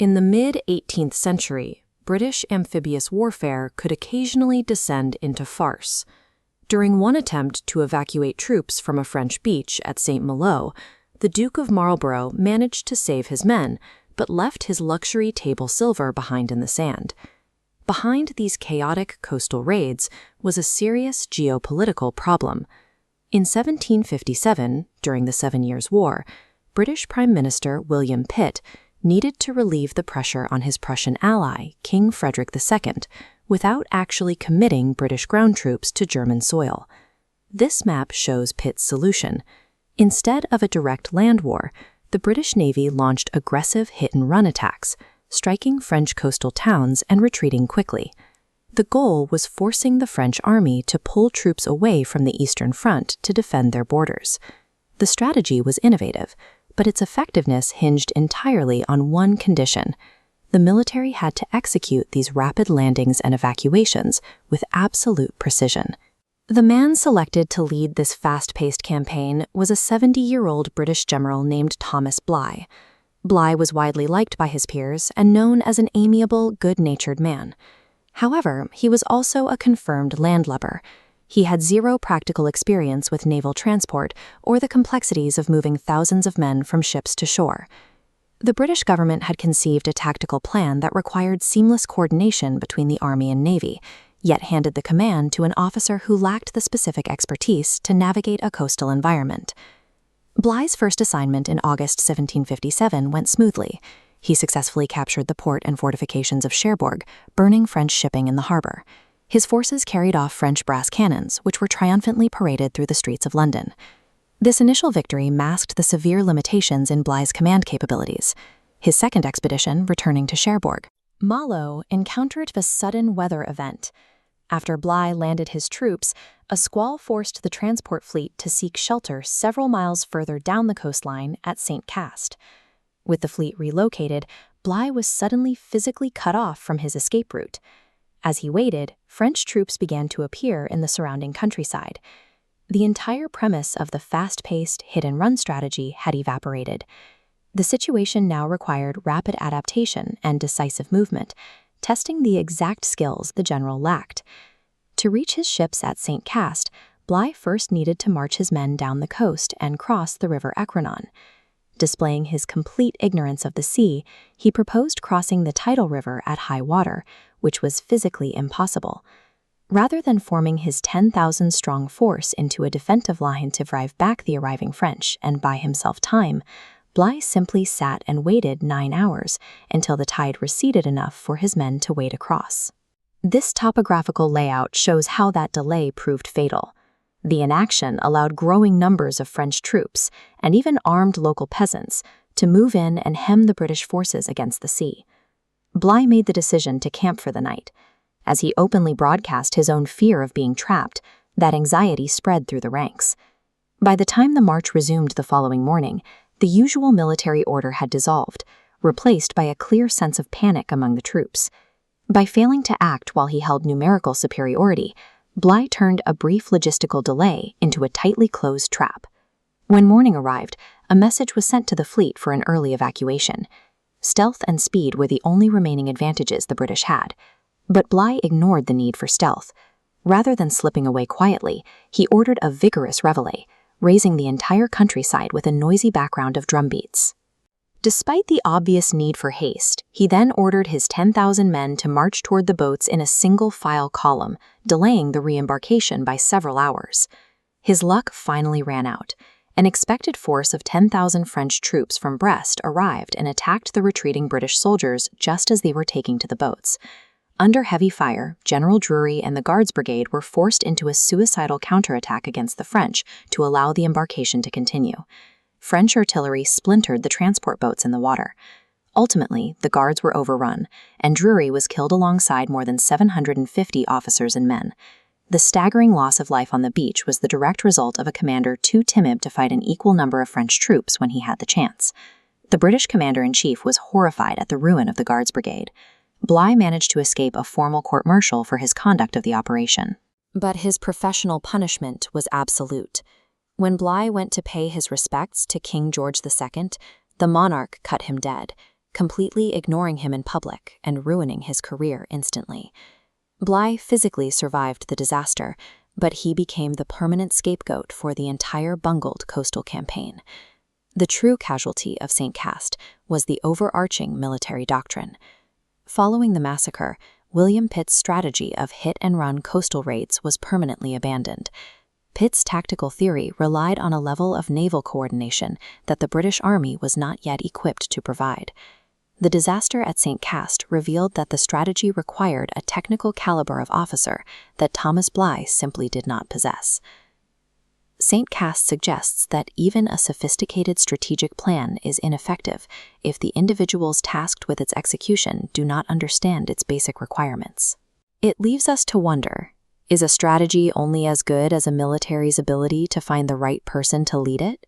In the mid-18th century, British amphibious warfare could occasionally descend into farce. During one attempt to evacuate troops from a French beach at St. Malo, the Duke of Marlborough managed to save his men, but left his luxury table silver behind in the sand. Behind these chaotic coastal raids was a serious geopolitical problem. In 1757, during the 7 Years' War, British Prime Minister William Pitt needed to relieve the pressure on his Prussian ally, King Frederick II, without actually committing British ground troops to German soil. This map shows Pitt's solution. Instead of a direct land war, the British Navy launched aggressive hit-and-run attacks, striking French coastal towns and retreating quickly. The goal was forcing the French army to pull troops away from the Eastern Front to defend their borders. The strategy was innovative, but its effectiveness hinged entirely on one condition. The military had to execute these rapid landings and evacuations with absolute precision. The man selected to lead this fast-paced campaign was a 70-year-old British general named Thomas Bligh. Bligh was widely liked by his peers and known as an amiable, good-natured man. However, he was also a confirmed landlubber. He had zero practical experience with naval transport or the complexities of moving thousands of men from ships to shore. The British government had conceived a tactical plan that required seamless coordination between the Army and Navy, yet handed the command to an officer who lacked the specific expertise to navigate a coastal environment. Bligh's first assignment in August 1757 went smoothly. He successfully captured the port and fortifications of Cherbourg, burning French shipping in the harbor. His forces carried off French brass cannons, which were triumphantly paraded through the streets of London. This initial victory masked the severe limitations in Bligh's command capabilities. His second expedition, returning to Cherbourg, Malo encountered a sudden weather event. After Bligh landed his troops, a squall forced the transport fleet to seek shelter several miles further down the coastline at St. Cast. With the fleet relocated, Bligh was suddenly physically cut off from his escape route. As he waited, French troops began to appear in the surrounding countryside. The entire premise of the fast-paced, hit-and-run strategy had evaporated. The situation now required rapid adaptation and decisive movement, testing the exact skills the general lacked. To reach his ships at St. Cast, Bligh first needed to march his men down the coast and cross the river Ecrinon. Displaying his complete ignorance of the sea, he proposed crossing the tidal river at high water, which was physically impossible. Rather than forming his 10,000-strong force into a defensive line to drive back the arriving French and buy himself time, Bligh simply sat and waited 9 hours until the tide receded enough for his men to wade across. This topographical layout shows how that delay proved fatal. The inaction allowed growing numbers of French troops, and even armed local peasants, to move in and hem the British forces against the sea. Bligh made the decision to camp for the night. As he openly broadcast his own fear of being trapped, that anxiety spread through the ranks. By the time the march resumed the following morning, the usual military order had dissolved, replaced by a clear sense of panic among the troops. By failing to act while he held numerical superiority, Bligh turned a brief logistical delay into a tightly closed trap. When morning arrived, a message was sent to the fleet for an early evacuation. Stealth and speed were the only remaining advantages the British had. But Bligh ignored the need for stealth. Rather than slipping away quietly, he ordered a vigorous reveille, raising the entire countryside with a noisy background of drumbeats. Despite the obvious need for haste, he then ordered his 10,000 men to march toward the boats in a single-file column, delaying the re-embarkation by several hours. His luck finally ran out. An expected force of 10,000 French troops from Brest arrived and attacked the retreating British soldiers just as they were taking to the boats. Under heavy fire, General Drury and the Guards Brigade were forced into a suicidal counterattack against the French to allow the embarkation to continue. French artillery splintered the transport boats in the water. Ultimately, the guards were overrun, and Drury was killed alongside more than 750 officers and men. The staggering loss of life on the beach was the direct result of a commander too timid to fight an equal number of French troops when he had the chance. The British commander-in-chief was horrified at the ruin of the Guards Brigade. Bligh managed to escape a formal court-martial for his conduct of the operation. But his professional punishment was absolute. When Bligh went to pay his respects to King George II, the monarch cut him dead. completely ignoring him in public and ruining his career instantly. Bligh physically survived the disaster, but he became the permanent scapegoat for the entire bungled coastal campaign. The true casualty of St. Cast was the overarching military doctrine. Following the massacre, William Pitt's strategy of hit-and-run coastal raids was permanently abandoned. Pitt's tactical theory relied on a level of naval coordination that the British Army was not yet equipped to provide. The disaster at St. Cast revealed that the strategy required a technical caliber of officer that Thomas Bligh simply did not possess. St. Cast suggests that even a sophisticated strategic plan is ineffective if the individuals tasked with its execution do not understand its basic requirements. It leaves us to wonder, is a strategy only as good as a military's ability to find the right person to lead it?